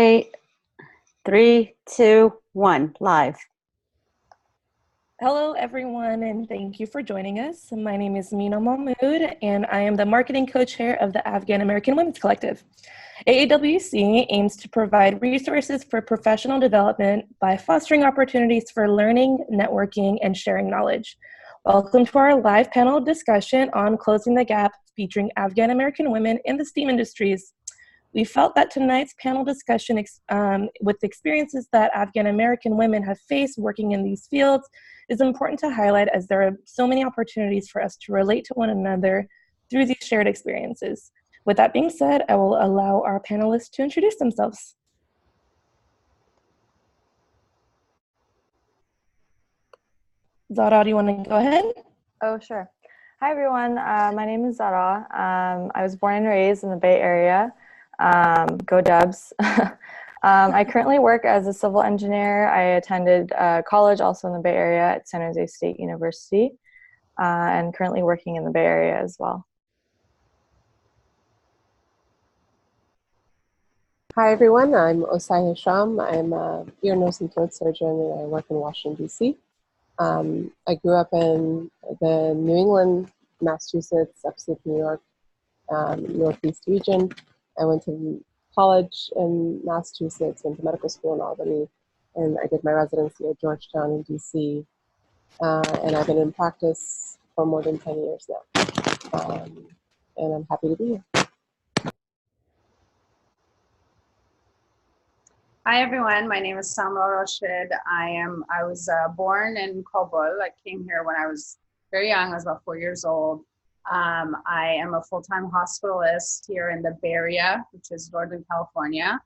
Okay, 3, 2, 1, live. Hello, everyone, and thank you for joining us. My name is Mina Mahmood, and I am the marketing co-chair of the Afghan American Women's Collective. AAWC aims to provide resources for professional development by fostering opportunities for learning, networking, and sharing knowledge. Welcome to our live panel discussion on Closing the Gap, featuring Afghan American women in the STEAM industries. We felt that tonight's panel discussion with the experiences that Afghan American women have faced working in these fields is important to highlight, as there are so many opportunities for us to relate to one another through these shared experiences. With that being said, I will allow our panelists to introduce themselves. Zara, do you want to go ahead? Oh, sure. Hi, everyone. My name is Zara. I was born and raised in the Bay Area. Go Dubs. I currently work as a civil engineer. I attended college also in the Bay Area at San Jose State University, and currently working in the Bay Area as well. Hi, everyone. I'm Osai Hisham. I'm a ear, nose, and throat surgeon, and I work in Washington, D.C. I grew up in the New England, Massachusetts, upstate New York, Northeast region. I went to college in Massachusetts, went to medical school in Albany, and I did my residency at Georgetown in DC. And I've been in practice for more than 10 years now. And I'm happy to be here. Hi everyone, my name is Samra Rashid. I was born in Kabul. I came here when I was very young. I was about 4 years old. I am a full-time hospitalist here in the Bay Area, which is Northern California.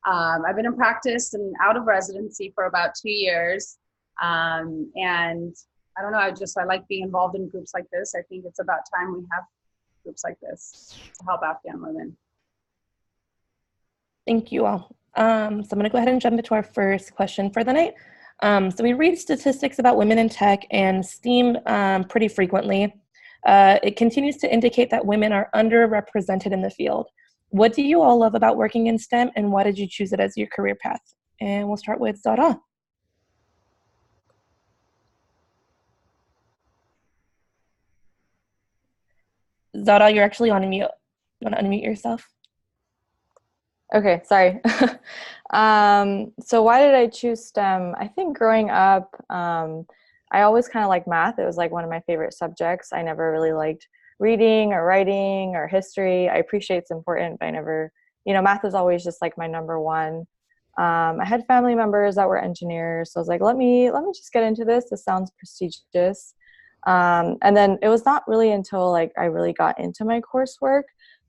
I've been in practice and out of residency for about 2 years. And I don't know, I like being involved in groups like this. I think it's about time we have groups like this to help Afghan women. Thank you all. So I'm going to go ahead and jump into our first question for the night. So we read statistics about women in tech and STEAM pretty frequently. It continues to indicate that women are underrepresented in the field. What do you all love about working in STEM, and why did you choose it as your career path? And we'll start with Zara. Zara, you're actually on mute. You want to unmute yourself? Okay, sorry. So why did I choose STEM? I think growing up, I always kind of liked math. It was like one of my favorite subjects. I never really liked reading or writing or history. I appreciate it's important, but I never, math was always just like my number one. I had family members that were engineers, so I was like, let me just get into this. This sounds prestigious. And then it was not really until like I really got into my coursework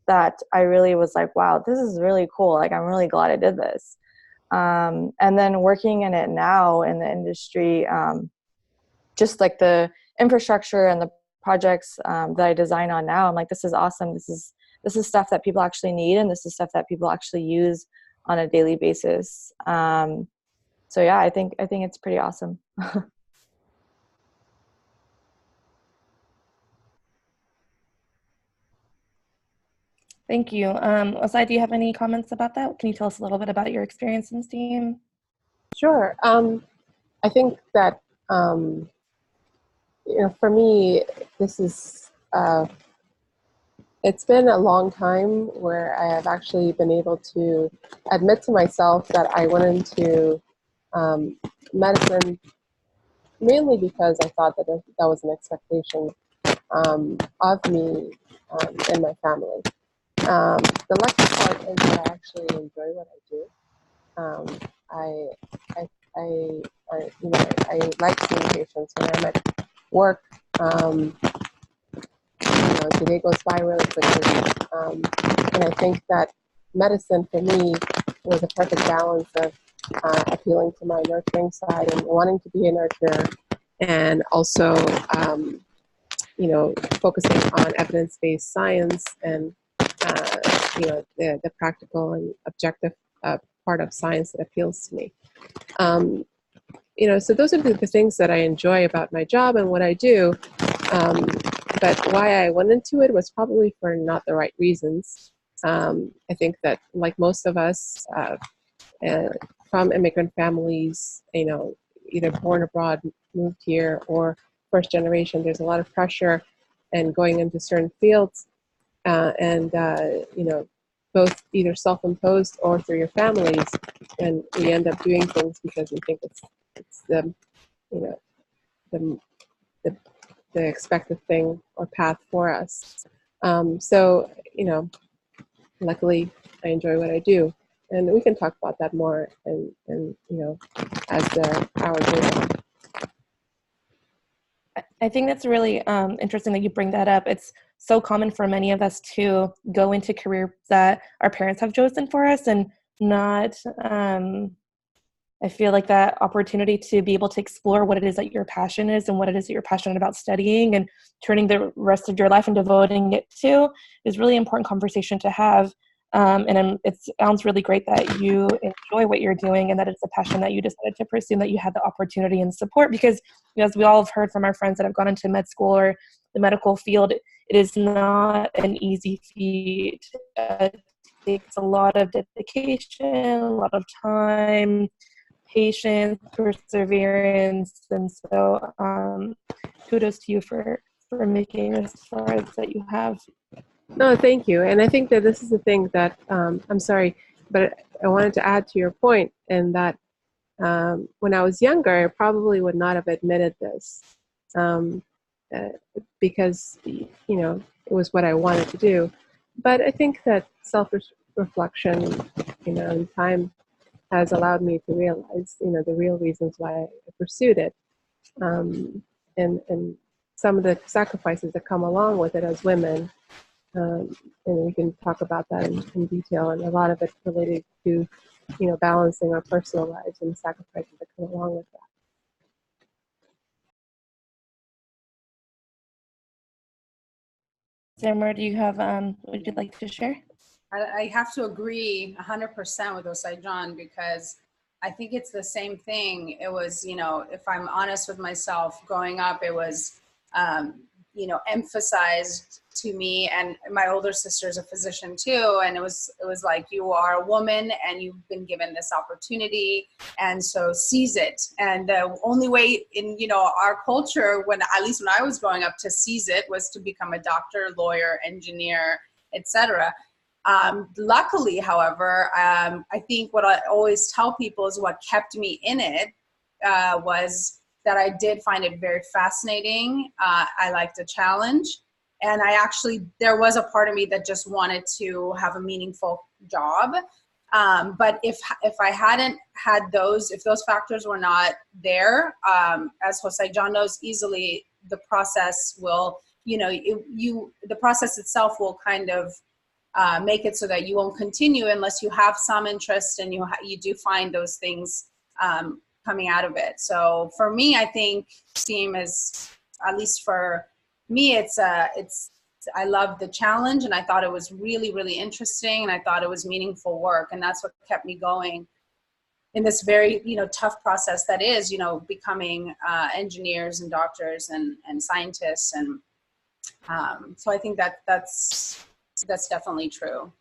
that I really was like, wow, this is really cool. Like, I'm really glad I did this. And then working in it now in the industry, just like the infrastructure and the projects that I design on now, I'm like, this is awesome. This is stuff that people actually need, and this is stuff that people actually use on a daily basis. So yeah, I think it's pretty awesome. Thank you. Osai, do you have any comments about that? Can you tell us a little bit about your experience in STEAM? Sure. I think that, for me, this is, it's been a long time where I have actually been able to admit to myself that I went into medicine mainly because I thought that that was an expectation of me and my family. The lucky part is that I actually enjoy what I do. I like seeing patients when I'm at work. The day goes by really quickly, and I think that medicine for me was a perfect balance of appealing to my nurturing side and wanting to be a nurturer, and also focusing on evidence-based science and the practical and objective part of science that appeals to me. So those are the things that I enjoy about my job and what I do. But why I went into it was probably for not the right reasons. I think that, like most of us, from immigrant families, either born abroad, moved here, or first generation. There's a lot of pressure and going into certain fields, both either self-imposed or through your families, and we end up doing things because we think it's the the the expected thing or path for us. So luckily I enjoy what I do, and we can talk about that more and as the hour goes on. I think that's really interesting that you bring that up. It's so common for many of us to go into careers that our parents have chosen for us and not, I feel like that opportunity to be able to explore what it is that your passion is and what it is that you're passionate about studying and turning the rest of your life and devoting it to is really important conversation to have. It sounds really great that you enjoy what you're doing and that it's a passion that you decided to pursue and that you had the opportunity and support, because as we all have heard from our friends that have gone into med school or the medical field, it is not an easy feat. It takes a lot of dedication, a lot of time, patience, perseverance, and so kudos to you for making it as far as that you have. No, thank you. And I think that this is the thing that I'm sorry, but I wanted to add to your point, and that when I was younger, I probably would not have admitted this because it was what I wanted to do. But I think that self-reflection, in time, has allowed me to realize, the real reasons why I pursued it, and some of the sacrifices that come along with it as women. And we can talk about that in detail, and a lot of it related to, balancing our personal lives and the sacrifices that come along with that. Samara, do you have, would you like to share? I have to agree 100% with Osai John, because I think it's the same thing. It was, if I'm honest with myself, growing up, it was, emphasized to me, and my older sister is a physician too, and it was like, you are a woman and you've been given this opportunity, and so seize it. And the only way in our culture, at least when I was growing up, to seize it was to become a doctor, lawyer, engineer, etc. Luckily, however, I think what I always tell people is what kept me in it was that I did find it very fascinating. I liked the challenge. And there was a part of me that just wanted to have a meaningful job. But if I hadn't had if those factors were not there, as Jose John knows easily, the process will, the process itself will kind of make it so that you won't continue unless you have some interest and you do find those things coming out of it. So for me, I think STEAM is, at least for me, I loved the challenge, and I thought it was really, really interesting, and I thought it was meaningful work, and that's what kept me going in this very, tough process that is, becoming engineers and doctors and scientists. And so I think that's definitely true.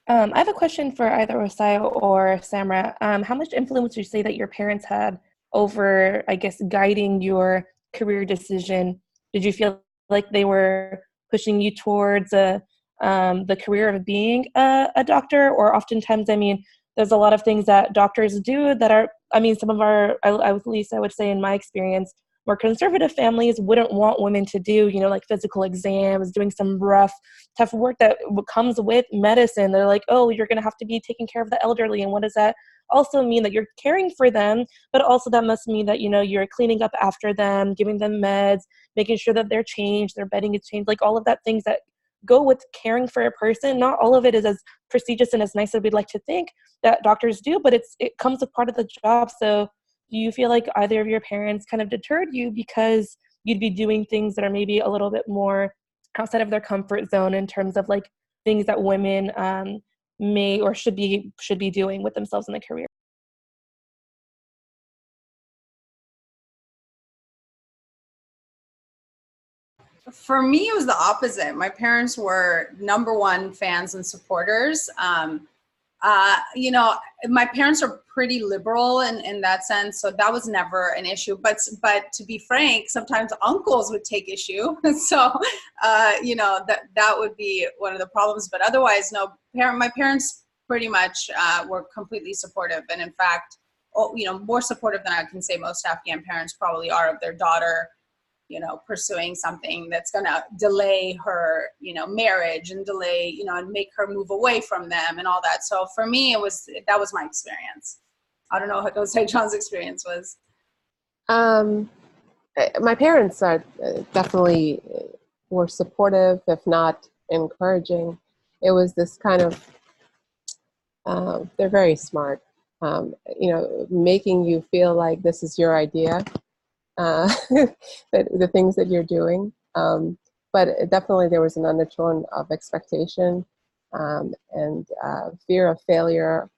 I have a question for either Osai or Samra. How much influence would you say that your parents had over, I guess, guiding your career decision? Did you feel like they were pushing you towards the career of being a doctor? Or oftentimes, there's a lot of things that doctors do that are, some of our, at least I would say in my experience, more conservative families wouldn't want women to do, like physical exams, doing some rough, tough work that comes with medicine. They're like, oh, you're going to have to be taking care of the elderly. And what does that also mean? That you're caring for them, but also that must mean that, you're cleaning up after them, giving them meds, making sure that they're changed, their bedding is changed, like all of that things that go with caring for a person. Not all of it is as prestigious and as nice as we'd like to think that doctors do, but it comes with part of the job. So do you feel like either of your parents kind of deterred you because you'd be doing things that are maybe a little bit more outside of their comfort zone in terms of like things that women may or should be doing with themselves in the career? For me, it was the opposite. My parents were #1 fans and supporters. You know, my parents are pretty liberal in that sense, so that was never an issue. But to be frank, sometimes uncles would take issue. So, you know, that would be one of the problems. But otherwise, no, my parents pretty much were completely supportive. And in fact, you know, more supportive than I can say most Afghan parents probably are of their daughter, you know, pursuing something that's going to delay her, you know, marriage and delay, you know, and make her move away from them and all that. So for me, that was my experience. I don't know what Osei John's experience was. My parents are definitely were supportive, if not encouraging. It was this kind of, they're very smart, you know, making you feel like this is your idea. The things that you're doing. But definitely there was an undertone of expectation and fear of failure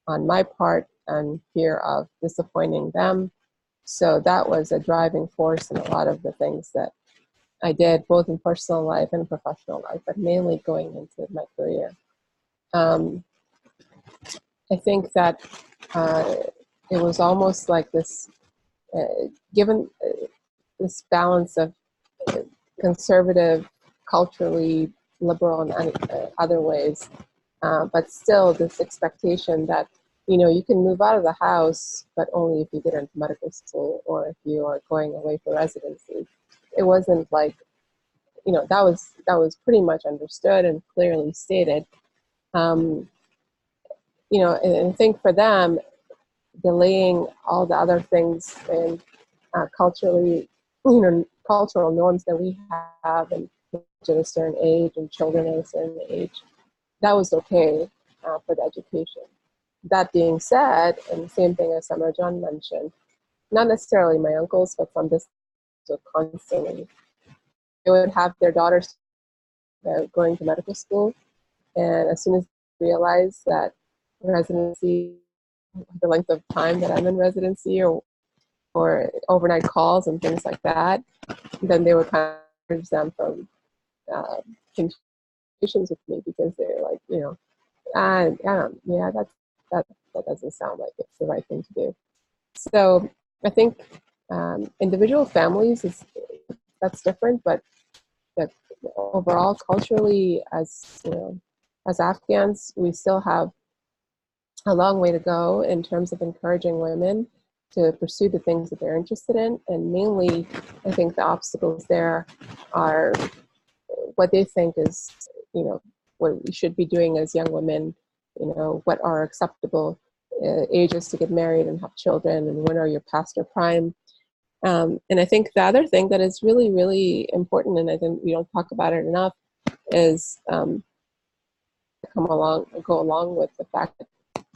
on my part and fear of disappointing them. So that was a driving force in a lot of the things that I did, both in personal life and professional life, but mainly going into my career. I think that it was almost like this, given this balance of conservative, culturally liberal in other ways, but still this expectation that, you know, you can move out of the house, but only if you get into medical school or if you are going away for residency. It wasn't like, you know, that was pretty much understood and clearly stated. You know, and I think for them, delaying all the other things and culturally, you know, cultural norms that we have and at a certain age and children at a certain age, that was okay for the education. That being said, and the same thing as Samar John mentioned, not necessarily my uncles, but from this constantly, they would have their daughters going to medical school, and as soon as they realize that residency, the length of time that I'm in residency, or overnight calls and things like that, then they would kind of encourage them from communications with me because they're like, you know, yeah, that doesn't sound like it's the right thing to do. So I think individual families that's different, but overall culturally, as you know, as Afghans, we still have a long way to go in terms of encouraging women to pursue the things that they're interested in. And mainly, I think the obstacles there are what they think is, you know, what we should be doing as young women, you know, what are acceptable ages to get married and have children, and when are you past your prime. And I think the other thing that is really, really important, and I think we don't talk about it enough, is go along with the fact that,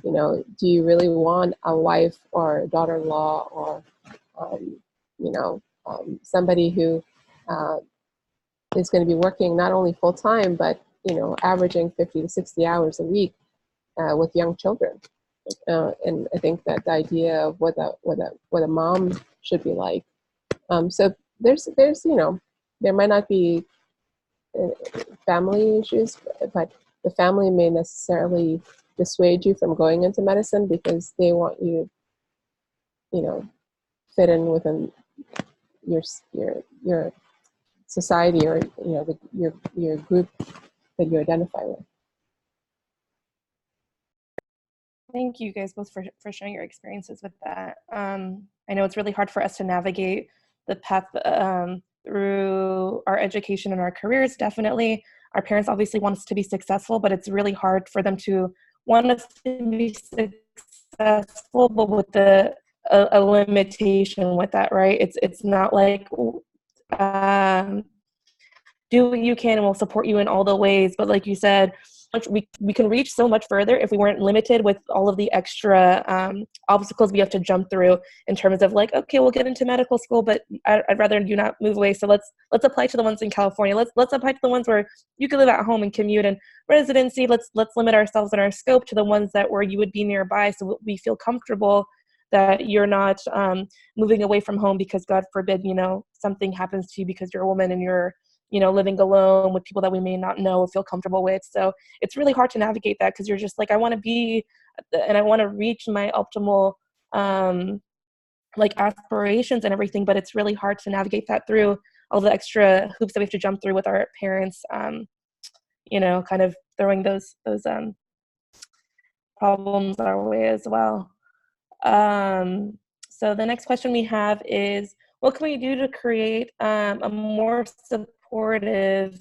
you know, do you really want a wife or a daughter-in-law or, you know, somebody who is going to be working not only full-time, but, you know, averaging 50 to 60 hours a week with young children. And I think that the idea of what a mom should be like. So there's, you know, there might not be family issues, but the family may necessarily dissuade you from going into medicine because they want you to, you know, fit in within your society, or, you know, your group that you identify with. Thank you guys both for sharing your experiences with that. I know it's really hard for us to navigate the path through our education and our careers. Definitely, our parents obviously want us to be successful, but it's really hard for them to want us to be successful, but with a limitation with that, right? It's not like do what you can and we'll support you in all the ways, but like you said, we can reach so much further if we weren't limited with all of the extra obstacles we have to jump through in terms of like, okay, we'll get into medical school, but I'd rather you not move away. So let's apply to the ones in California. Let's apply to the ones where you can live at home and commute, and residency. Let's limit ourselves and our scope to the ones that where you would be nearby, so we feel comfortable that you're not moving away from home because God forbid, you know, something happens to you because you're a woman and you're living alone with people that we may not know or feel comfortable with. So it's really hard to navigate that, because you're just like, I want to be, and I want to reach my optimal, like aspirations and everything, but it's really hard to navigate that through all the extra hoops that we have to jump through with our parents, kind of throwing those problems our way as well. So the next question we have is, what can we do to create a more supportive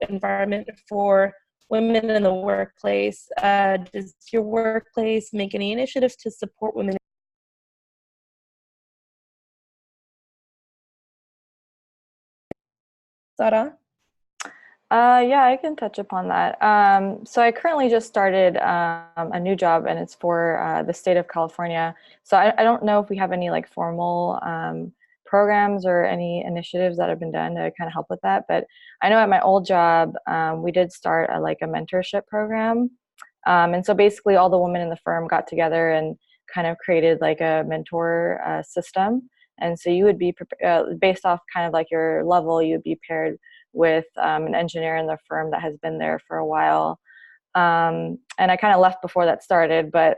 environment for women in the workplace? Does your workplace make any initiatives to support women? Sara? Yeah, I can touch upon that. So I currently just started a new job, and it's for the state of California. So I don't know if we have any like formal programs or any initiatives that have been done to kind of help with that. But I know at my old job, we did start a mentorship program. And so basically all the women in the firm got together and kind of created like a mentor system. And so you would be based off kind of like your level, you would be paired with an engineer in the firm that has been there for a while. And I kind of left before that started, but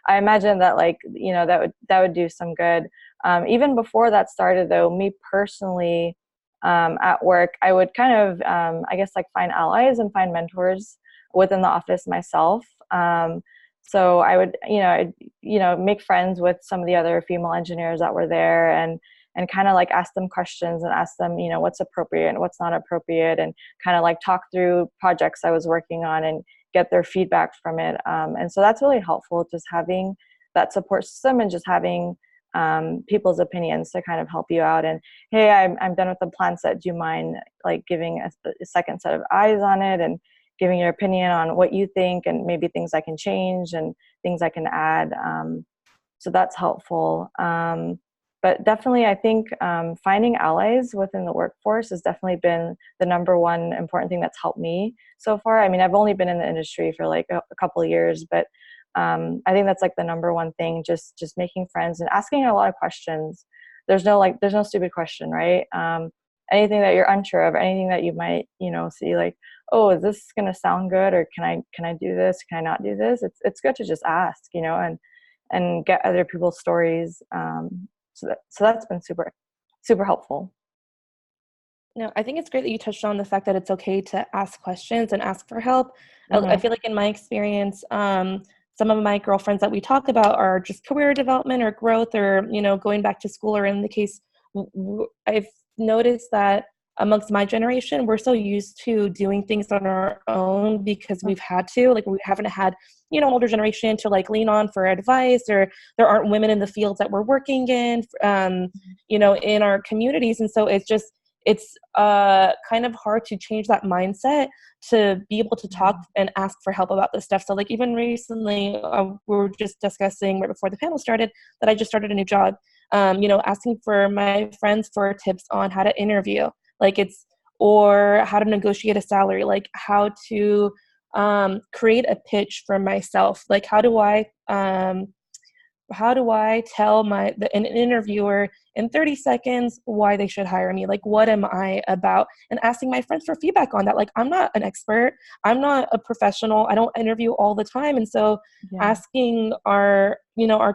I imagine that that would do some good. Even before that started though, me personally, at work, I would kind of, I guess find allies and find mentors within the office myself. So I would, make friends with some of the other female engineers that were there, and kind of ask them questions and ask them, what's appropriate and what's not appropriate, and kind of talk through projects I was working on and get their feedback from it. And so that's really helpful, just having that support system and just having people's opinions to kind of help you out. And hey, I'm done with the plan set. Do you mind giving a second set of eyes on it and giving your opinion on what you think, and maybe things I can change and things I can add. So that's helpful. But definitely, I think finding allies within the workforce has definitely been the number one important thing that's helped me so far. I mean, I've only been in the industry for a couple of years, but I think that's the number one thing, just making friends and asking a lot of questions. There's no stupid question, right? Anything that you're unsure of, anything that you might, see oh, is this going to sound good? Or can I do this? Can I not do this? It's good to just ask, and get other people's stories. So that's been super, super helpful. No, I think it's great that you touched on the fact that it's okay to ask questions and ask for help. Mm-hmm. I feel like in my experience, some of my girlfriends that we talk about are just career development or growth, or, going back to school, or in the case, I've noticed that amongst my generation, we're so used to doing things on our own because we've had to, we haven't had, an older generation to lean on for advice, or there aren't women in the fields that we're working in, in our communities. And so it's kind of hard to change that mindset to be able to talk and ask for help about this stuff. So even recently, we were just discussing right before the panel started that I just started a new job, asking for my friends for tips on how to interview, or how to negotiate a salary, how to create a pitch for myself, how do I tell an interviewer in 30 seconds why they should hire me? What am I about? And asking my friends for feedback on that. I'm not an expert. I'm not a professional. I don't interview all the time. And so asking our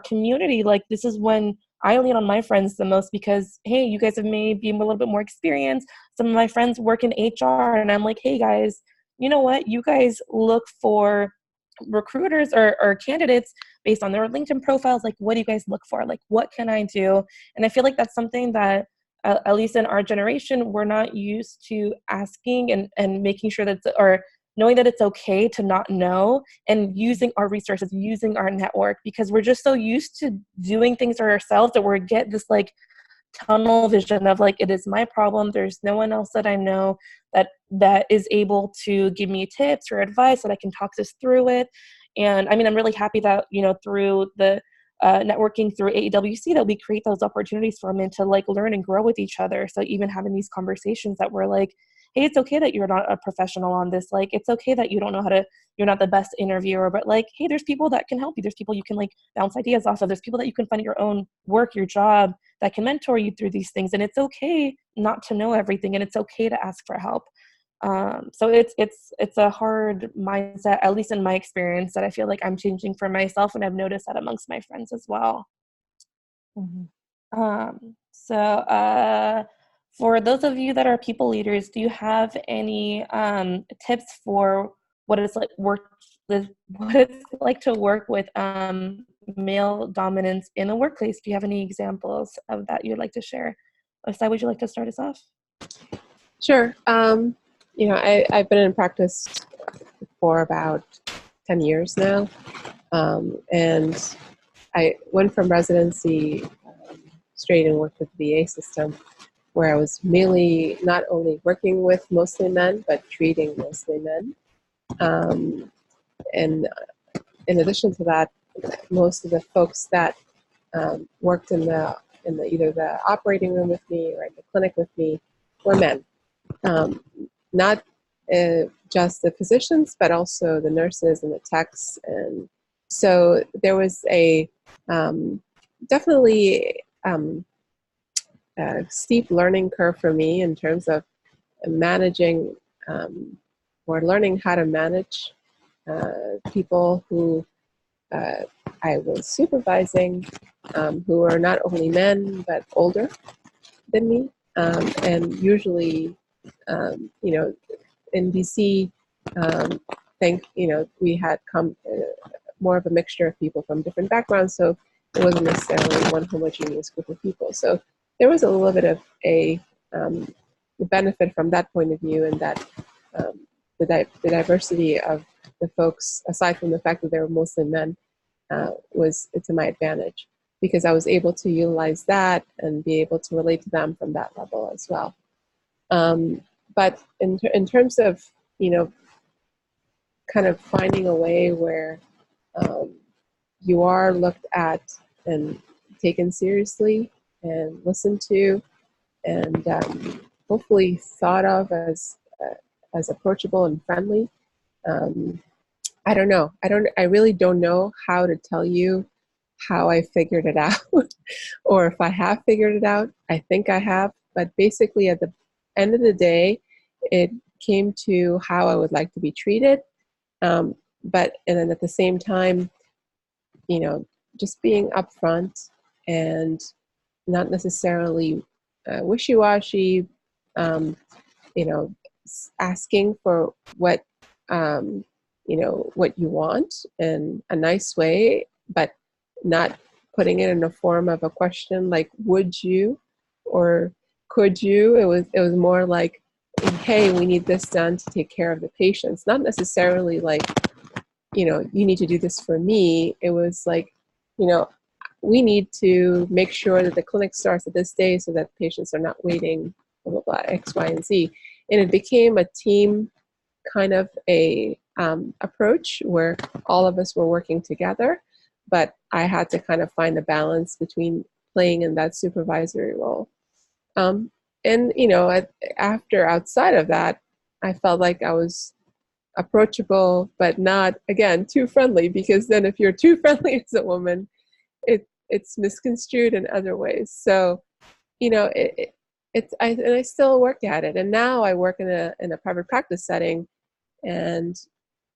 community, this is when I lean on my friends the most, because, hey, you guys have maybe a little bit more experience. Some of my friends work in HR, and I'm like, hey guys, you know what? You guys look for recruiters or candidates based on their LinkedIn profiles. What do you guys look for? What can I do? And I feel like that's something that at least in our generation, we're not used to asking and making sure that, or knowing that it's okay to not know, and using our resources, using our network, because we're just so used to doing things for ourselves that we get this tunnel vision of it is my problem. There's no one else that I know that is able to give me tips or advice that I can talk this through it. And I mean, I'm really happy that, through the networking through AEWC, that we create those opportunities for women to learn and grow with each other. So even having these conversations that we're hey, it's okay that you're not a professional on this. Like, it's okay that you don't know you're not the best interviewer, but like, hey, there's people that can help you. There's people you can like bounce ideas off of. There's people that you can find your own work, your job, that can mentor you through these things. And it's okay not to know everything, and it's okay to ask for help. So it's a hard mindset, at least in my experience, that I feel like I'm changing for myself, and I've noticed that amongst my friends as well. So for those of you that are people leaders, do you have any tips for what it's like to work with male dominance in the workplace? Do you have any examples of that you'd like to share? Osai, would you like to start us off? Sure. I've been in practice for about 10 years now, and I went from residency straight and worked with the VA system, where I was mainly not only working with mostly men, but treating mostly men. And in addition to that, most of the folks that worked in the either the operating room with me or in the clinic with me were men. Not just the physicians, but also the nurses and the techs. And so there was a definitely a steep learning curve for me in terms of managing or learning how to manage people who I was supervising, who are not only men, but older than me. And usually, in DC, we had come more of a mixture of people from different backgrounds, so it wasn't necessarily one homogeneous group of people. So there was a little bit of a benefit from that point of view, and that the diversity of the folks, aside from the fact that they were mostly men, was to my advantage, because I was able to utilize that and be able to relate to them from that level as well. But in terms of, kind of finding a way where you are looked at and taken seriously and listened to, and hopefully thought of as approachable and friendly. I don't know. I really don't know how to tell you how I figured it out, or if I have figured it out. I think I have, but basically at the end of the day, it came to how I would like to be treated. And then at the same time, just being upfront and not necessarily wishy-washy, asking for what what you want in a nice way, but not putting it in the form of a question like, would you or could you? It was more like, hey, we need this done to take care of the patients. Not necessarily like, you need to do this for me. It was like, we need to make sure that the clinic starts at this day so that patients are not waiting, blah, blah, blah, X, Y, and Z. And it became a team kind of a approach where all of us were working together, but I had to kind of find a balance between playing in that supervisory role. After outside of that, I felt like I was approachable, but not, again, too friendly, because then if you're too friendly as a woman, it's misconstrued in other ways. So, I still work at it. And now I work in a private practice setting, and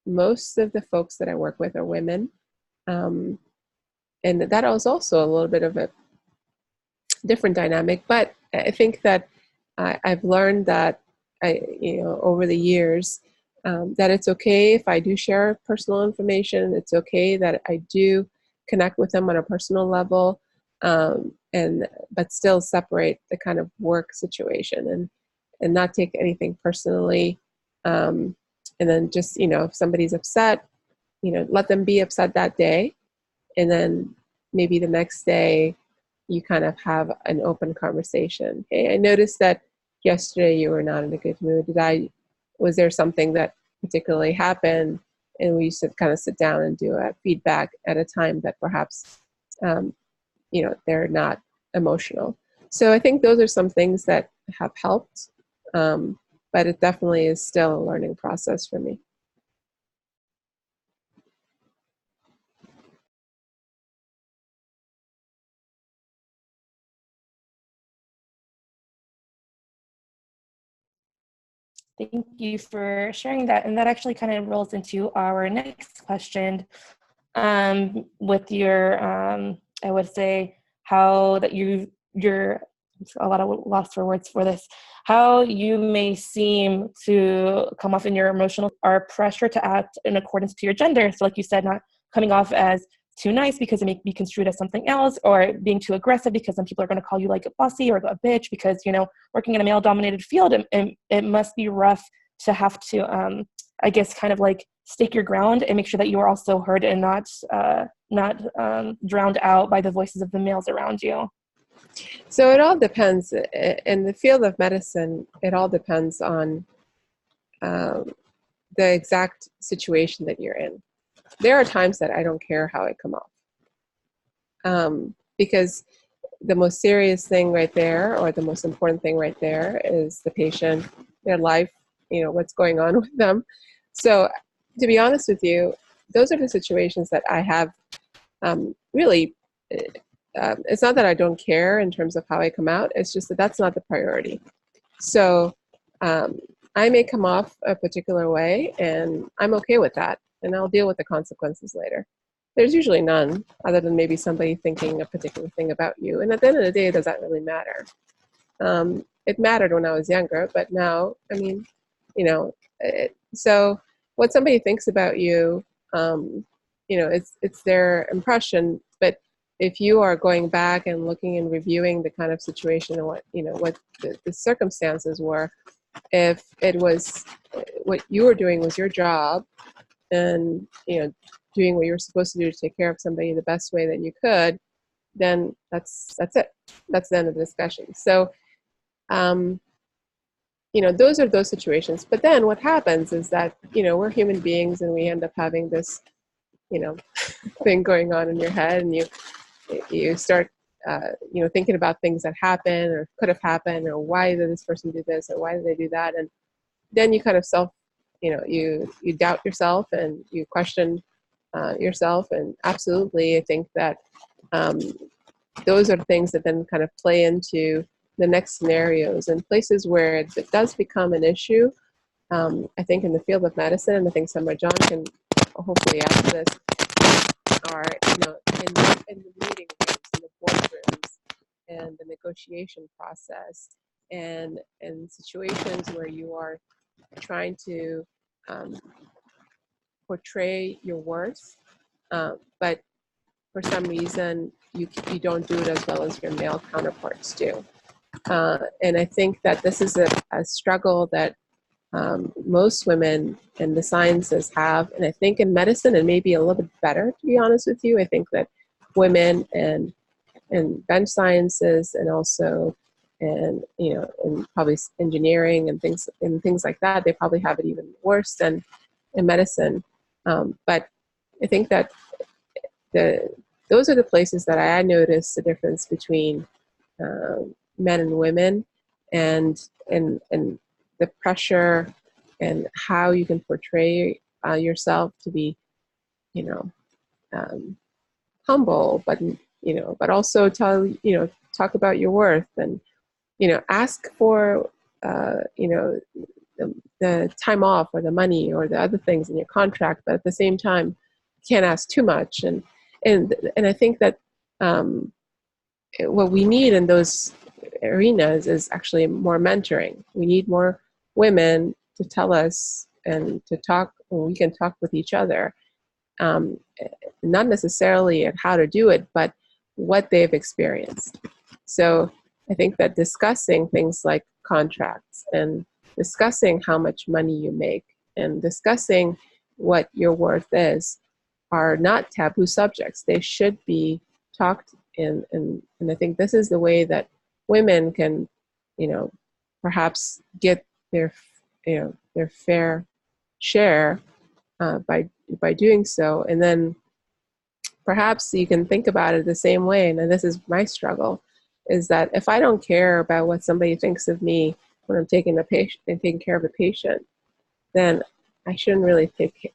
most of the folks that I work with are women. And that was also a little bit of a different dynamic, but I think that I've learned that over the years, that it's okay if I do share personal information. It's okay that I do connect with them on a personal level, but still separate the kind of work situation and not take anything personally. And then just, if somebody's upset, let them be upset that day. And then maybe the next day you kind of have an open conversation. Hey, I noticed that yesterday you were not in a good mood. Was there something that particularly happened? And we used to kind of sit down and do a feedback at a time that perhaps, they're not emotional. So I think those are some things that have helped. but it definitely is still a learning process for me. Thank you for sharing that. And that actually kind of rolls into our next question, with your, I would say, how that you're a lot of lost for words for this, how you may seem to come off in your emotional or pressure to act in accordance to your gender. So like you said, not coming off as too nice because it may be construed as something else, or being too aggressive because some people are going to call you like a bossy or a bitch because, working in a male dominated field, it must be rough to have to, I guess, kind of like stake your ground and make sure that you are also heard and not drowned out by the voices of the males around you. So it all depends. In the field of medicine, it all depends on the exact situation that you're in. There are times that I don't care how I come off, because the most serious thing right there, or the most important thing right there, is the patient, their life, what's going on with them. So to be honest with you, those are the situations that I have really, it's not that I don't care in terms of how I come out, it's just that that's not the priority. So I may come off a particular way, and I'm okay with that, and I'll deal with the consequences later. There's usually none, other than maybe somebody thinking a particular thing about you. And at the end of the day, does that really matter? It mattered when I was younger, but now, so what somebody thinks about you, it's their impression. But if you are going back and looking and reviewing the kind of situation and what the circumstances were, if it was what you were doing was your job, and doing what you were supposed to do to take care of somebody the best way that you could, then that's it. That's the end of the discussion. So those are those situations. But then what happens is that we're human beings, and we end up having this thing going on in your head, and you start thinking about things that happen or could have happened, or why did this person do this, or why did they do that, and then you kind of you doubt yourself, and you question yourself. And absolutely, I think that those are things that then kind of play into the next scenarios and places where it does become an issue. I think in the field of medicine, and I think Summer John can hopefully add to this, are in the meeting rooms, in the boardrooms, and the negotiation process, and situations where you are trying to portray your worth, but for some reason you don't do it as well as your male counterparts do. And I think that this is a struggle that most women in the sciences have, and I think in medicine it may be a little bit better, to be honest with you. I think that women and bench sciences, and also and probably engineering and things like that, they probably have it even worse than in medicine. But I think that those are the places that I notice the difference between men and women, and the pressure, and how you can portray yourself to be, humble, but also talk about your worth, and ask for the time off, or the money, or the other things in your contract, but at the same time, you can't ask too much. And I think that what we need in those arenas is actually more mentoring. We need more women to tell us and to talk, or we can talk with each other, not necessarily at how to do it, but what they've experienced. So I think that discussing things like contracts, and discussing how much money you make, and discussing what your worth is, are not taboo subjects. They should be talked in, and I think this is the way that women can, perhaps get their fair share by doing so. And then perhaps you can think about it the same way, and this is my struggle, is that if I don't care about what somebody thinks of me, when I'm taking the patient and taking care of the patient, then I shouldn't really take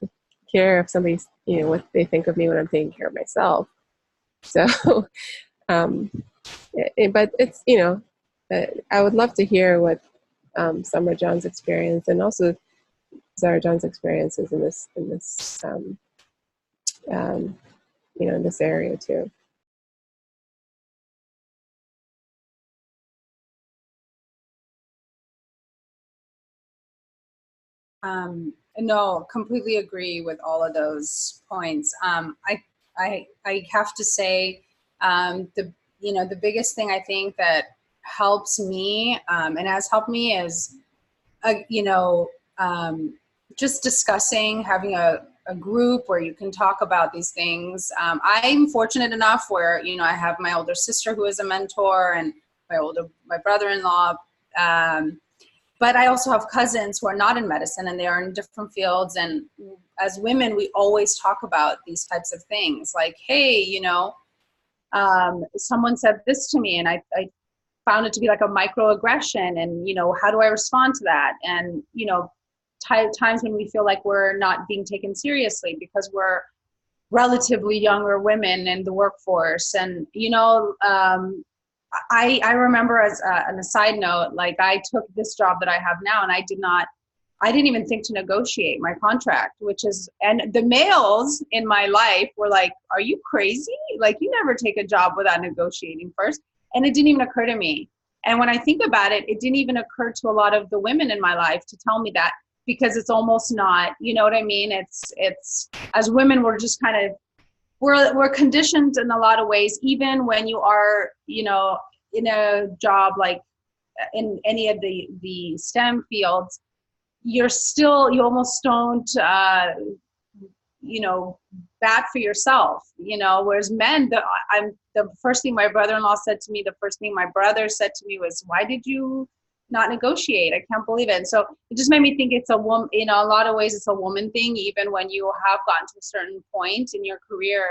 care of somebody's, what they think of me when I'm taking care of myself. So, but it's, I would love to hear what Summer John's experience and also Zara John's experiences in this, in this area too. No, completely agree with all of those points. I have to say, the biggest thing I think that helps me and has helped me is, just discussing, having a group where you can talk about these things. I'm fortunate enough where, I have my older sister who is a mentor and my brother-in-law. But I also have cousins who are not in medicine and they are in different fields. And as women, we always talk about these types of things like, hey, someone said this to me and I found it to be like a microaggression, and, how do I respond to that? And, times when we feel like we're not being taken seriously because we're relatively younger women in the workforce. And, I remember, as on a side note, like I took this job that I have now and I didn't even think to negotiate my contract, and the males in my life were like, are you crazy? Like, you never take a job without negotiating first. And it didn't even occur to me. And when I think about it, it didn't even occur to a lot of the women in my life to tell me that, because it's almost not, you know what I mean? It's as women, we're just kind of, we're conditioned in a lot of ways, even when you are, in a job like in any of the STEM fields, you almost don't, bat for yourself, whereas men, the first thing my brother-in-law said to me, the first thing my brother said to me was, why did you not negotiate? I can't believe it. And so it just made me think it's a woman, a lot of ways it's a woman thing. Even when you have gotten to a certain point in your career,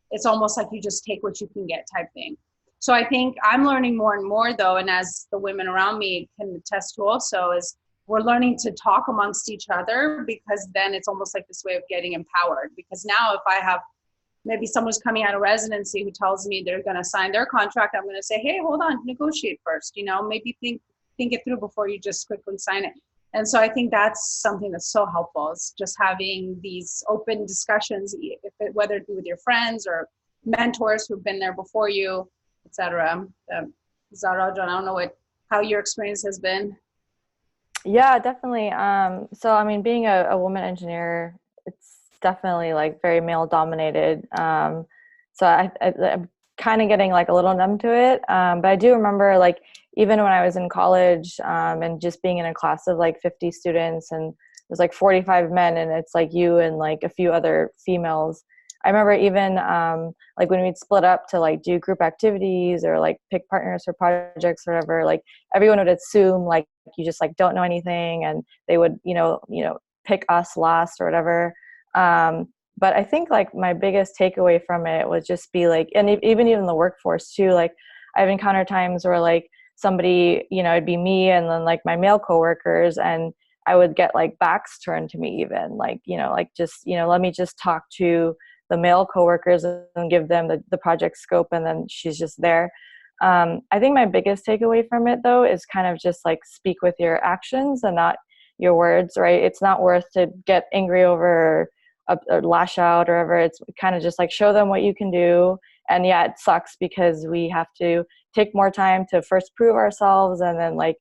it's almost like you just take what you can get type thing. So I think I'm learning more and more though, and as the women around me can attest to also, is we're learning to talk amongst each other, because then it's almost like this way of getting empowered. Because now if I have maybe someone's coming out of residency who tells me they're going to sign their contract, I'm going to say, hey, hold on, negotiate first, maybe think it through before you just quickly sign it. And so I think that's something that's so helpful, is just having these open discussions, whether it be with your friends or mentors who've been there before you, etc. Zara, John, I don't know how your experience has been. Yeah, definitely. So, I mean, being a woman engineer, it's definitely like very male dominated. So I'm kind of getting like a little numb to it. But I do remember, like, even when I was in college, and just being in a class of like 50 students, and there's like 45 men, and it's like you and like a few other females. I remember even like when we'd split up to like do group activities or like pick partners for projects or whatever, like everyone would assume like you just like don't know anything, and they would pick us last or whatever. But I think like my biggest takeaway from it would just be like, and even in the workforce too, like I've encountered times where like somebody, it'd be me and then like my male coworkers, and I would get like backs turned to me, even like, like just, let me just talk to the male coworkers and give them the project scope, and then she's just there. I think my biggest takeaway from it though is kind of just like speak with your actions and not your words, right? It's not worth to get angry over or lash out or whatever. It's kind of just like show them what you can do. And yeah, it sucks because we have to take more time to first prove ourselves, and then like,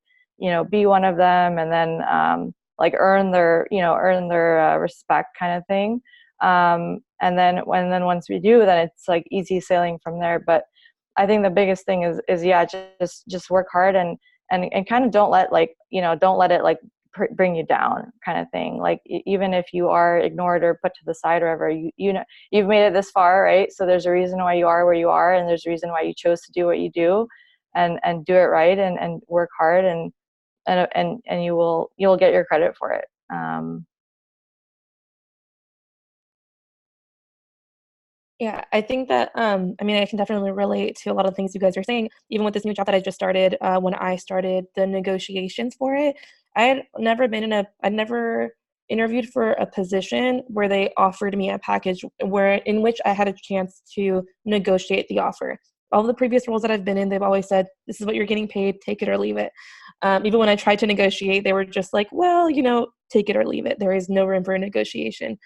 be one of them, and then like earn their respect kind of thing. And then once we do, then it's like easy sailing from there. But I think the biggest thing is yeah, just work hard and kind of don't let it like bring you down kind of thing. Like even if you are ignored or put to the side or whatever, you've made it this far, right? So there's a reason why you are where you are, and there's a reason why you chose to do what you do, and do it right, and work hard, and you'll get your credit for it. Yeah, I think that, I mean, I can definitely relate to a lot of things you guys are saying. Even with this new job that I just started, when I started the negotiations for it, I'd never interviewed for a position where they offered me a package where in which I had a chance to negotiate the offer. All the previous roles that I've been in, they've always said, "This is what you're getting paid, take it or leave it." Even when I tried to negotiate, they were just like, "Well, take it or leave it. There is no room for a negotiation."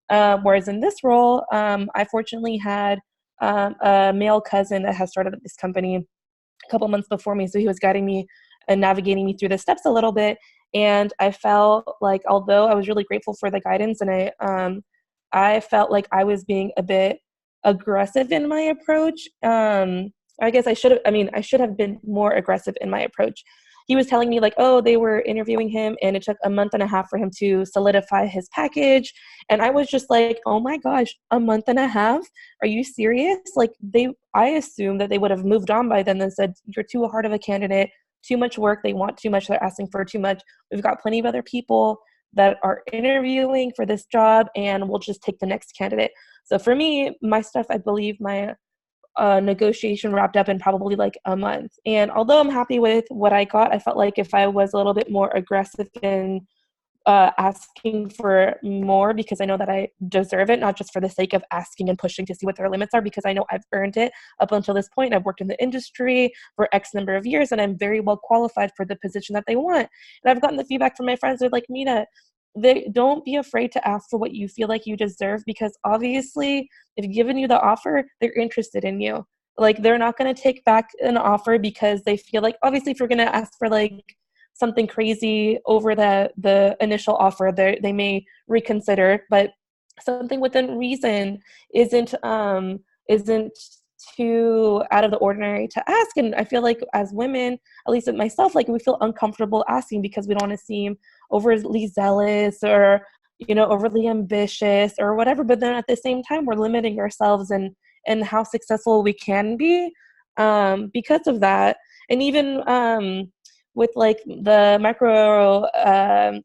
Whereas in this role, I fortunately had a male cousin that has started at this company a couple months before me. So he was guiding me and navigating me through the steps a little bit. And I felt like, although I was really grateful for the guidance, and I felt like I was being a bit aggressive in my approach. I guess I should have been more aggressive in my approach. He was telling me like, oh, they were interviewing him and it took a month and a half for him to solidify his package. And I was just like, oh my gosh, a month and a half? Are you serious? Like I assumed that they would have moved on by then and said, you're too hard of a candidate, too much work, they want too much, they're asking for too much. We've got plenty of other people that are interviewing for this job and we'll just take the next candidate. So for me, my stuff, I believe my negotiation wrapped up in probably like a month. And although I'm happy with what I got, I felt like if I was a little bit more aggressive in asking for more because I know that I deserve it, not just for the sake of asking and pushing to see what their limits are, because I know I've earned it up until this point. I've worked in the industry for X number of years and I'm very well qualified for the position that they want. And I've gotten the feedback from my friends. They're like, Mina, they don't be afraid to ask for what you feel like you deserve, because obviously if given you the offer, they're interested in you. Like they're not going to take back an offer because they feel like, obviously if you're going to ask for like something crazy over the initial offer, they may reconsider, but something within reason isn't too out of the ordinary to ask. And I feel like as women, at least with myself, like we feel uncomfortable asking because we don't want to seem overly zealous or overly ambitious or whatever. But then at the same time, we're limiting ourselves and how successful we can be because of that. And even with like the micro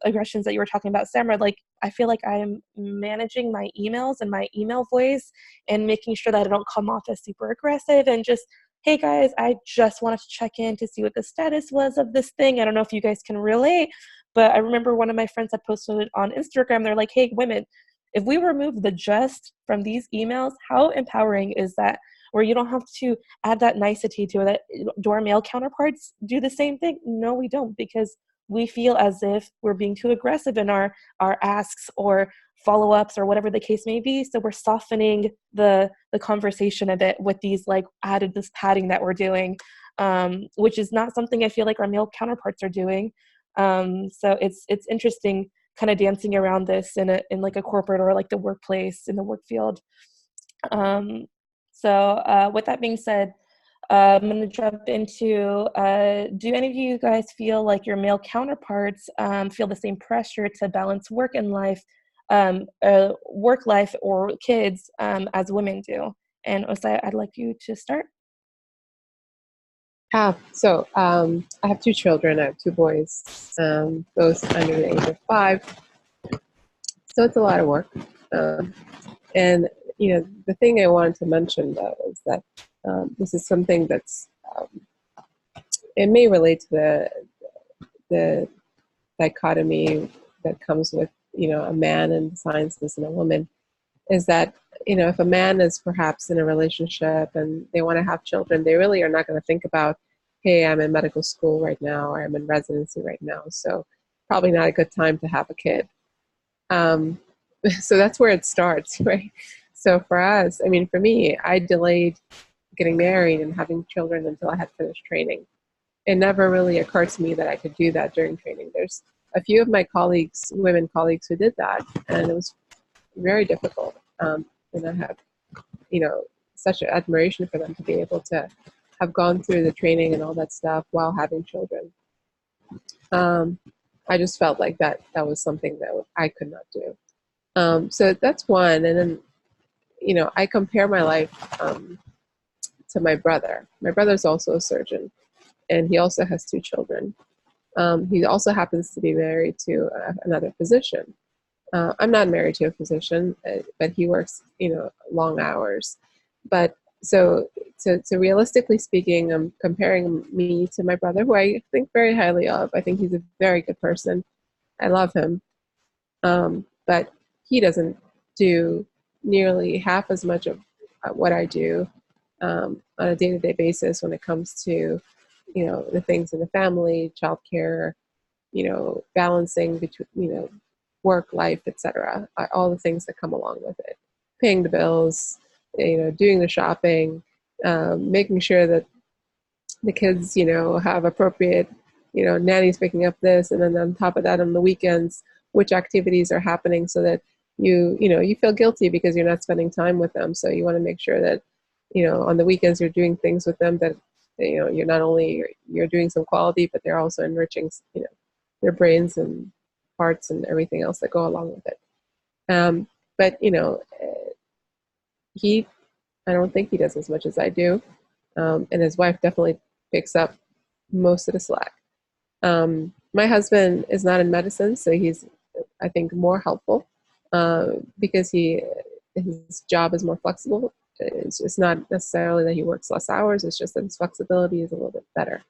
aggressions that you were talking about, Samra, like I feel like I am managing my emails and my email voice and making sure that I don't come off as super aggressive and just, hey guys, I just wanted to check in to see what the status was of this thing. I don't know if you guys can relate, but I remember one of my friends had posted it on Instagram. They're like, hey women, if we remove the just from these emails, how empowering is that? Where you don't have to add that nicety to it. Do our male counterparts do the same thing? No, we don't, because we feel as if we're being too aggressive in our asks or follow-ups or whatever the case may be. So we're softening the conversation a bit with these like this padding that we're doing, which is not something I feel like our male counterparts are doing. So it's interesting kind of dancing around this in like a corporate or like the workplace in the work field. So with that being said, I'm going to jump into, do any of you guys feel like your male counterparts feel the same pressure to balance work and life, work life or kids as women do? And Osai, I'd like you to start. So I have two children. I have two boys, both under the age of 5. So it's a lot of work. And the thing I wanted to mention though is that this is something that's it may relate to the dichotomy that comes with a man in the sciences and a woman, is that if a man is perhaps in a relationship and they want to have children, they really are not going to think about, hey, I'm in medical school right now or I'm in residency right now, so probably not a good time to have a kid. So that's where it starts, right? So for us, I mean, for me, I delayed getting married and having children until I had finished training. It never really occurred to me that I could do that during training. There's a few of my colleagues, women colleagues, who did that, and it was very difficult. And I have, such an admiration for them to be able to have gone through the training and all that stuff while having children. I just felt like that was something that I could not do. So that's one. And then, I compare my life to my brother. My brother's also a surgeon, and he also has 2 children. He also happens to be married to another physician. I'm not married to a physician, but he works, long hours. But so realistically speaking, I'm comparing me to my brother, who I think very highly of. I think he's a very good person. I love him. But he doesn't do nearly half as much of what I do on a day-to-day basis when it comes to, the things in the family, childcare, balancing between, work, life, etc. All the things that come along with it, paying the bills, doing the shopping, making sure that the kids, have appropriate, nannies picking up this, and then on top of that, on the weekends, which activities are happening so that you feel guilty because you're not spending time with them. So you want to make sure that, on the weekends you're doing things with them that, you're not only you're doing some quality, but they're also enriching, their brains and hearts and everything else that go along with it. But he, I don't think he does as much as I do, and his wife definitely picks up most of the slack. My husband is not in medicine, so he's, I think, more helpful because his job is more flexible. It's just not necessarily that he works less hours. It's just that his flexibility is a little bit better.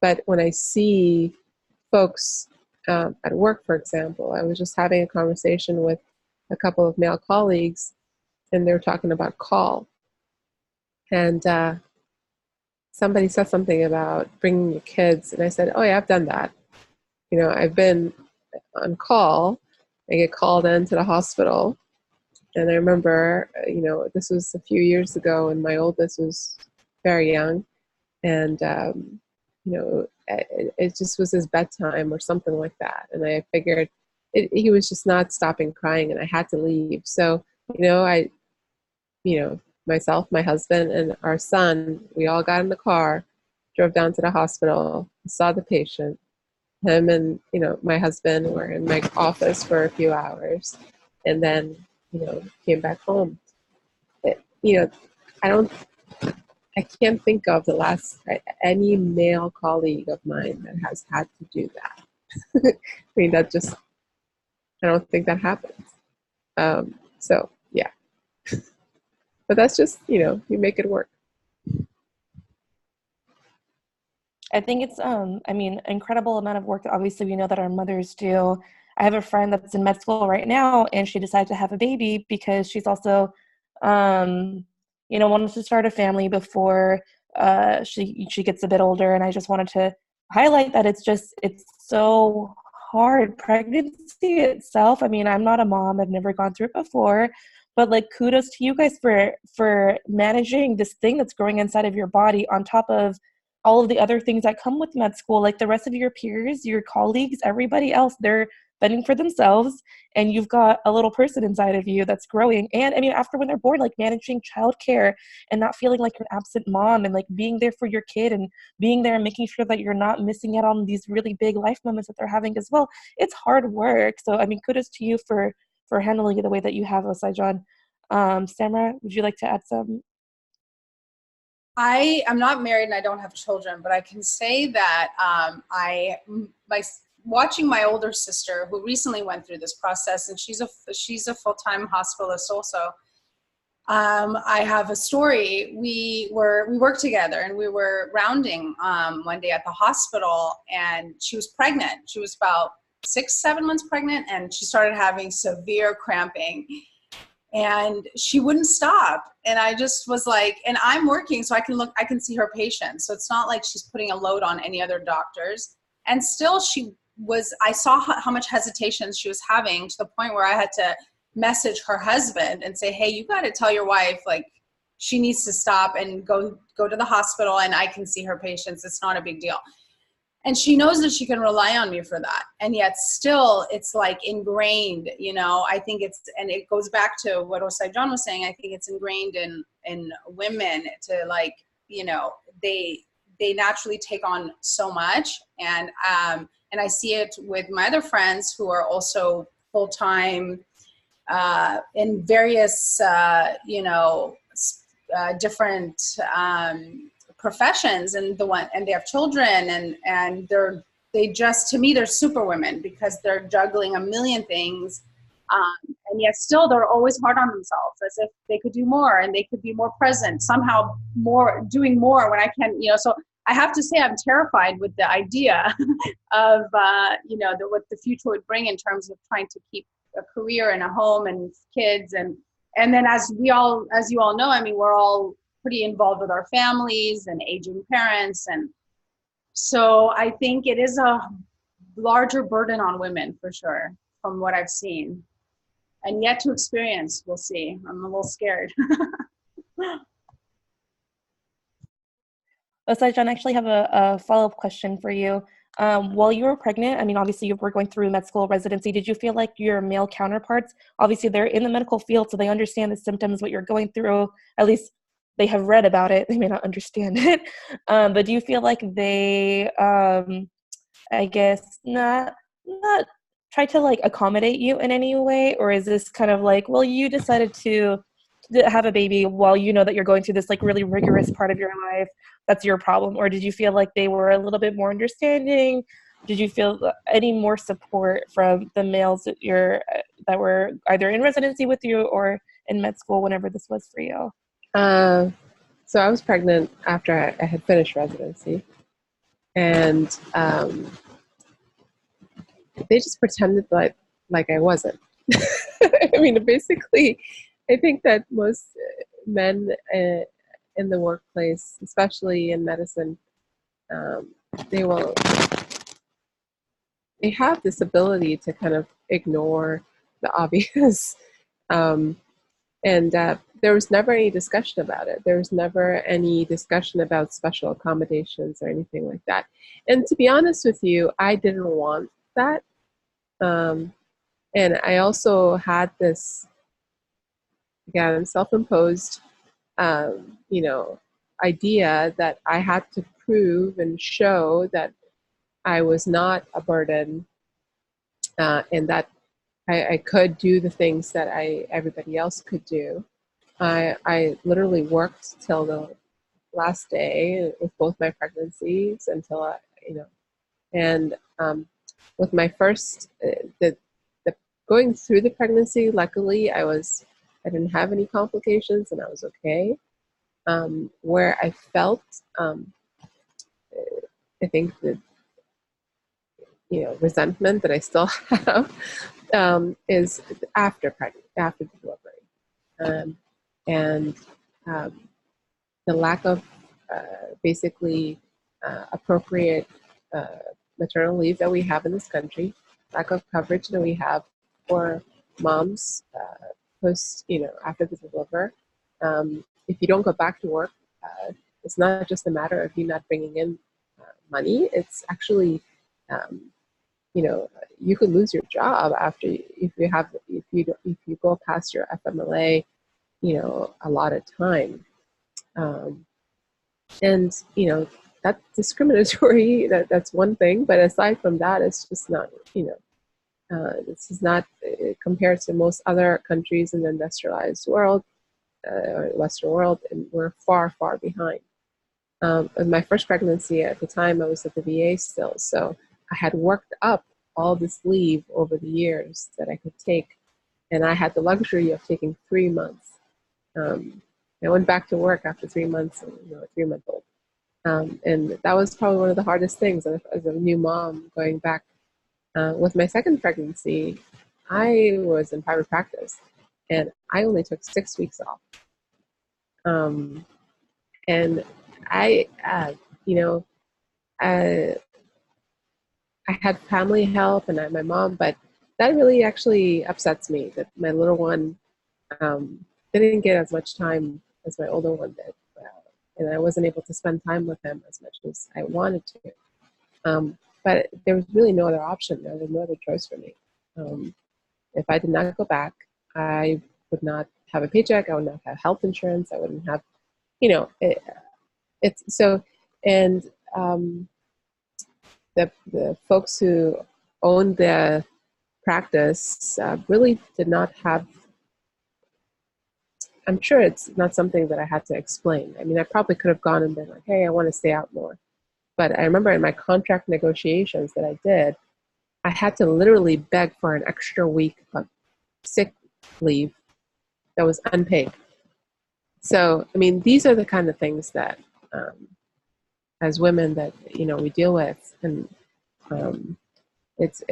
But when I see folks at work, for example, I was just having a conversation with a couple of male colleagues, and they were talking about call. And somebody said something about bringing your kids, and I said, "Oh yeah, I've done that. I've been on call. I get called into the hospital, and I remember, this was a few years ago, and my oldest was very young, and it just was his bedtime or something like that, and I figured he was just not stopping crying, and I had to leave. So, myself, my husband, and our son, we all got in the car, drove down to the hospital, saw the patient. Him and, my husband were in my office for a few hours, and then, came back home. I don't, I can't think of any male colleague of mine that has had to do that. I mean, I don't think that happens. So yeah, but that's just, you make it work. I think it's incredible amount of work that obviously we know that our mothers do. I have a friend that's in med school right now, and she decided to have a baby because she's also wanted to start a family before she gets a bit older. And I just wanted to highlight that it's so hard. Pregnancy itself, I mean, I'm not a mom, I've never gone through it before, but like kudos to you guys for managing this thing that's growing inside of your body on top of all of the other things that come with med school. Like the rest of your peers, your colleagues, everybody else, they're fending for themselves, and you've got a little person inside of you that's growing. And I mean, after when they're born, like managing childcare and not feeling like an absent mom, and like being there for your kid and being there and making sure that you're not missing out on these really big life moments that they're having as well. It's hard work. So I mean, kudos to you for handling it the way that you have, Osai John. Samra, would you like to add some? I am not married and I don't have children, but I can say that watching my older sister, who recently went through this process, and she's a full-time hospitalist also. I have a story. We worked together, and we were rounding one day at the hospital, and she was pregnant. She was about 6-7 months pregnant, and she started having severe cramping. And she wouldn't stop. And I just was like, and I'm working, so I can see her patients. So it's not like she's putting a load on any other doctors. And still I saw how much hesitation she was having, to the point where I had to message her husband and say, hey, you got to tell your wife, like, she needs to stop and go to the hospital, and I can see her patients. It's not a big deal. And she knows that she can rely on me for that. And yet still, it's like ingrained, I think and it goes back to what Osai John was saying. I think it's ingrained in women to, like, they naturally take on so much. And I see it with my other friends who are also full-time in various, different professions, and they have children, and they just, to me, they're super women because they're juggling a million things. And yet still they're always hard on themselves, as if they could do more and they could be more present, somehow more, doing more when I can, so I have to say I'm terrified with the idea of, what the future would bring in terms of trying to keep a career and a home and kids. And then as you all know, I mean, we're all pretty involved with our families and aging parents. And so I think it is a larger burden on women for sure, from what I've seen. And yet to experience, we'll see. I'm a little scared. Osai, I actually have a follow-up question for you. While you were pregnant, I mean, obviously you were going through med school residency. Did you feel like your male counterparts, obviously they're in the medical field, so they understand the symptoms, what you're going through, at least they have read about it. They may not understand it. But do you feel like they, I guess, not try to like accommodate you in any way? Or is this kind of like, well, you decided to have a baby while you know that you're going through this like really rigorous part of your life, that's your problem? Or did you feel like they were a little bit more understanding? Did you feel any more support from the males that were either in residency with you or in med school whenever this was for you? So I was pregnant after I had finished residency, and they just pretended like I wasn't. I mean, basically, I think that most men in the workplace, especially in medicine, they have this ability to kind of ignore the obvious. And there was never any discussion about it. There was never any discussion about special accommodations or anything like that. And to be honest with you, I didn't want that. And I also had this, again, self-imposed, idea that I had to prove and show that I was not a burden, and that I could do the things that everybody else could do. I literally worked till the last day with both my pregnancies until and with my first, the going through the pregnancy, luckily I didn't have any complications and I was okay. Where I felt, I think that, resentment that I still have, is after delivery, and the lack of basically appropriate maternal leave that we have in this country, lack of coverage that we have for moms post, after the deliver. If you don't go back to work, it's not just a matter of you not bringing in money. It's actually, you could lose your job if you go past your FMLA, a lot of time, and that's discriminatory. That's one thing, but aside from that, it's just not. This is not compared to most other countries in the industrialized world, or Western world, and we're far, far behind. In my first pregnancy, at the time, I was at the VA still, so I had worked up all this leave over the years that I could take, and I had the luxury of taking 3 months. I went back to work after 3 months, a 3-month-old, and that was probably one of the hardest things as a new mom going back. With my second pregnancy, I was in private practice, and I only took 6 weeks off. And I had family help and my mom, but that really actually upsets me that my little one didn't get as much time as my older one did, and I wasn't able to spend time with him as much as I wanted to. But there was really no other option. There was no other choice for me. If I did not go back, I would not have a paycheck. I would not have health insurance. I wouldn't have, it's so, and the folks who owned the practice really did not have, I'm sure it's not something that I had to explain. I mean, I probably could have gone and been like, hey, I want to stay out more. But I remember in my contract negotiations that I did, I had to literally beg for an extra week of sick leave that was unpaid. So, I mean, these are the kind of things that, as women, that we deal with, and it's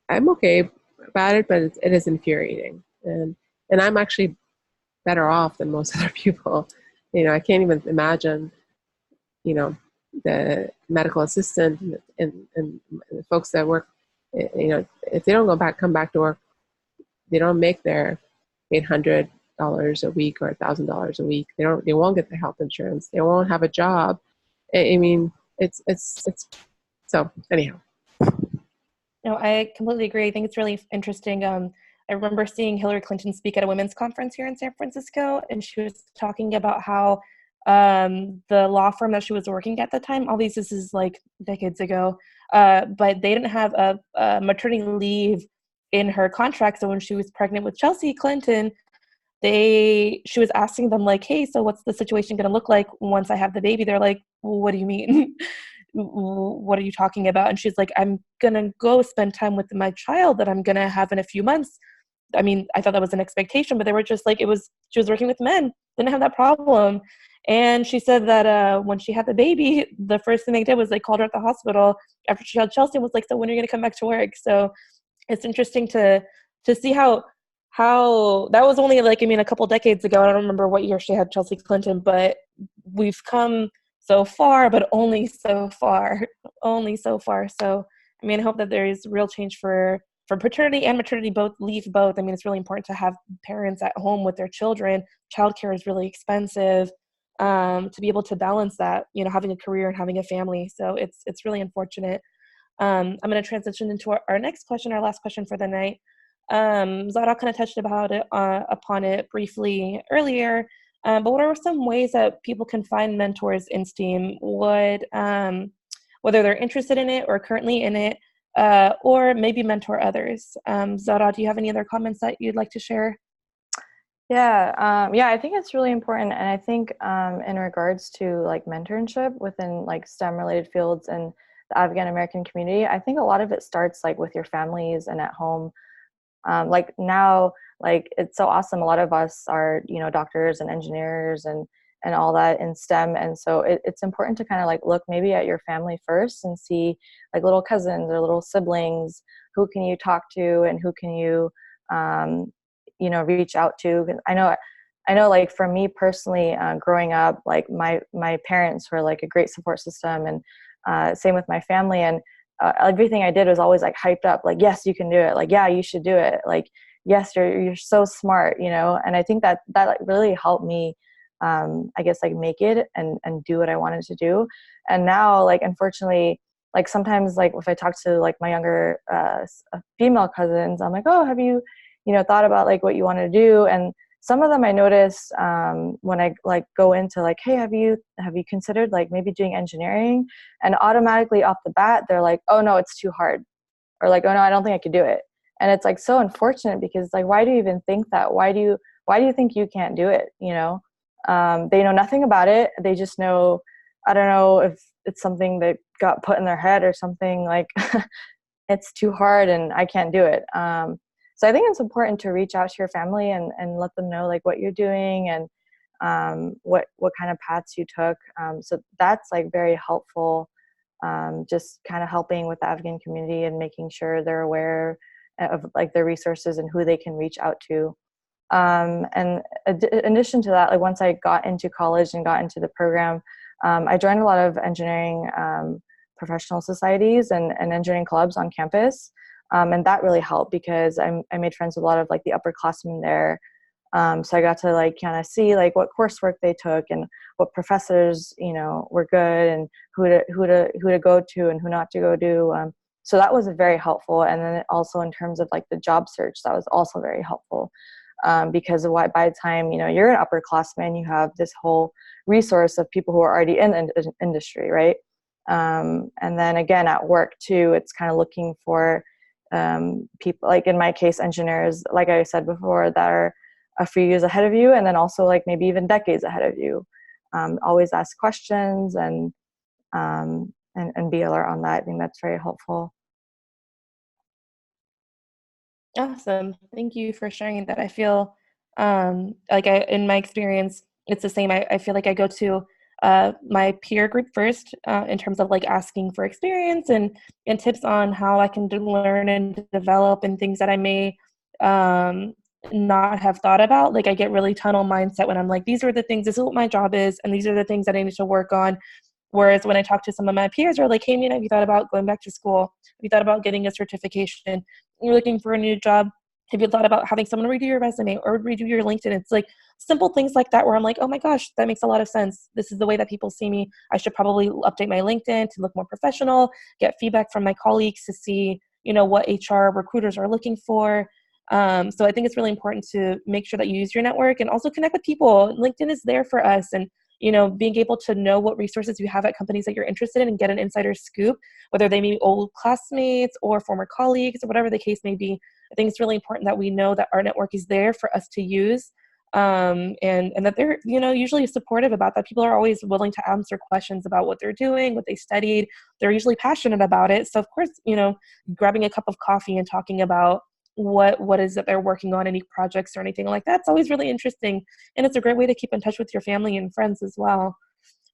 I'm okay about it, but it is infuriating, and I'm actually better off than most other people. I can't even imagine, the medical assistant and the folks that work, if they don't come back to work, they don't make their $800 a week or $1,000 a week. They won't get the health insurance. They won't have a job. I mean, it's so anyhow. No, I completely agree. I think it's really interesting. I remember seeing Hillary Clinton speak at a women's conference here in San Francisco, and she was talking about how the law firm that she was working at the time, this is like decades ago, but they didn't have a maternity leave in her contract. So when she was pregnant with Chelsea Clinton, she was asking them like, hey, so what's the situation going to look like once I have the baby? They're like, well, what do you mean? What are you talking about? And she's like, I'm going to go spend time with my child that I'm going to have in a few months. I mean, I thought that was an expectation, but they were just like, she was working with men, didn't have that problem. And she said that when she had the baby, the first thing they did was they called her at the hospital after she had Chelsea and was like, so when are you going to come back to work? So it's interesting to see how that was only a couple decades ago. I don't remember what year she had Chelsea Clinton, but we've come so far, but only so far. So, I mean, I hope that there is real change for paternity and maternity leave both. I mean, it's really important to have parents at home with their children. Childcare is really expensive. To be able to balance that, having a career and having a family. So it's really unfortunate. I'm going to transition into our next question, our last question for the night. Zara kind of touched upon it briefly earlier. But what are some ways that people can find mentors in STEAM, whether they're interested in it or currently in it, or maybe mentor others? Zara, do you have any other comments that you'd like to share? Yeah, I think it's really important. And I think in regards to like mentorship within like STEM related fields and the Afghan American community, I think a lot of it starts like with your families and at home. Like now, like it's so awesome. A lot of us are, doctors and engineers and all that in STEM. And so it's important to kind of like look maybe at your family first and see like little cousins or little siblings, who can you talk to and who can you, reach out to. I know like for me personally, growing up, like my parents were like a great support system, and same with my family. And everything I did was always like hyped up, like, yes, you can do it. Like, yeah, you should do it. Like, yes, you're so smart, And I think that like really helped me, I guess, like make it and do what I wanted to do. And now, like, unfortunately, like sometimes like if I talk to like my younger female cousins, I'm like, oh, have you, thought about like what you want to do? And some of them I noticed when I like go into like, hey, have you considered like maybe doing engineering? And automatically off the bat, they're like, oh no, it's too hard. Or like, oh no, I don't think I could do it. And it's like so unfortunate because like, why do you even think that? Why do you think you can't do it? They know nothing about it. They just know, I don't know if it's something that got put in their head or something, like it's too hard and I can't do it. So I think it's important to reach out to your family and let them know like what you're doing and what kind of paths you took. So that's like very helpful, just kind of helping with the Afghan community and making sure they're aware of like their resources and who they can reach out to. And in addition to that, like once I got into college and got into the program, I joined a lot of engineering professional societies and engineering clubs on campus. And that really helped because I made friends with a lot of like the upperclassmen there. So I got to like kind of see like what coursework they took and what professors, were good and who to go to and who not to go to. So that was very helpful. And then also in terms of like the job search, that was also very helpful. Because of why by the time, you're an upperclassman, you have this whole resource of people who are already in the industry, right? And then again, at work too, it's kind of looking for people, like in my case, engineers, like I said before, that are a few years ahead of you, and then also like maybe even decades ahead of you. Always ask questions and and be alert on that. I think that's very helpful. Awesome. Thank you for sharing that. I feel in my experience, it's the same. I feel like I go to my peer group first in terms of like asking for experience and tips on how I can learn and develop and things that I may not have thought about. Like I get really tunnel mindset when I'm like, these are the things, this is what my job is, and these are the things that I need to work on. Whereas when I talk to some of my peers, are like, hey, Mina, have you thought about going back to school? Have you thought about getting a certification? You're looking for a new job. Have you thought about having someone redo your resume or redo your LinkedIn? It's like simple things like that where I'm like, oh my gosh, that makes a lot of sense. This is the way that people see me. I should probably update my LinkedIn to look more professional, get feedback from my colleagues to see, what HR recruiters are looking for. So I think it's really important to make sure that you use your network and also connect with people. LinkedIn is there for us. And being able to know what resources you have at companies that you're interested in and get an insider scoop, whether they may be old classmates or former colleagues or whatever the case may be. I think it's really important that we know that our network is there for us to use, and that they're, usually supportive about that. People are always willing to answer questions about what they're doing, what they studied. They're usually passionate about it. So of course, grabbing a cup of coffee and talking about what is that they're working on, any projects or anything like that, it's always really interesting, and it's a great way to keep in touch with your family and friends as well.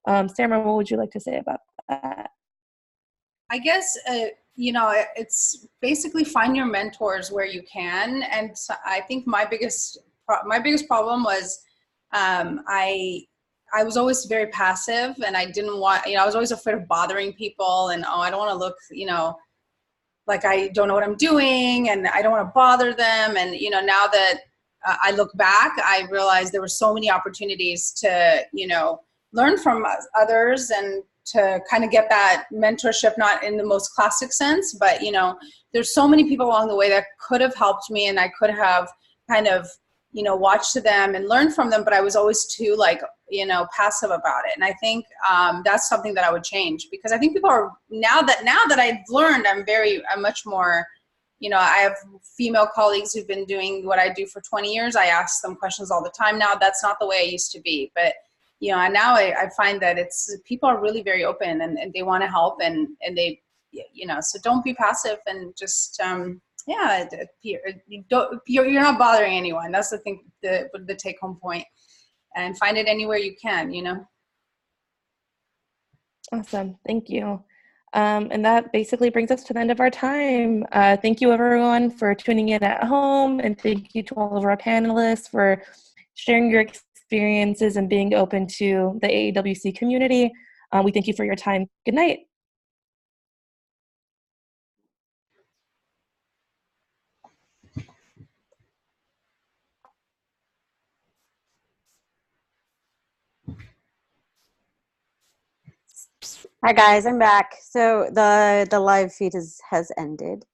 Samara, what would you like to say about that? I guess it's basically find your mentors where you can, and so I think my biggest problem was I was always very passive, and I didn't want, I was always afraid of bothering people, and I don't want to look like I don't know what I'm doing, and I don't want to bother them. And, now that I look back, I realized there were so many opportunities to, learn from others and to kind of get that mentorship, not in the most classic sense, but, there's so many people along the way that could have helped me, and I could have kind of, watched them and learned from them, but I was always too passive about it. And I think that's something that I would change, because I think people are, now that I've learned, I'm much more, I have female colleagues who've been doing what I do for 20 years. I ask them questions all the time now. That's not the way I used to be, but now I find that people are really very open, and they want to help, and they, so don't be passive, and just, you're not bothering anyone. That's the thing, the take home point, and find it anywhere you can, Awesome. Thank you. And that basically brings us to the end of our time. Thank you, everyone, for tuning in at home, and thank you to all of our panelists for sharing your experiences and being open to the AAWC community. We thank you for your time. Good night. Hi guys, I'm back. So the live feed has ended.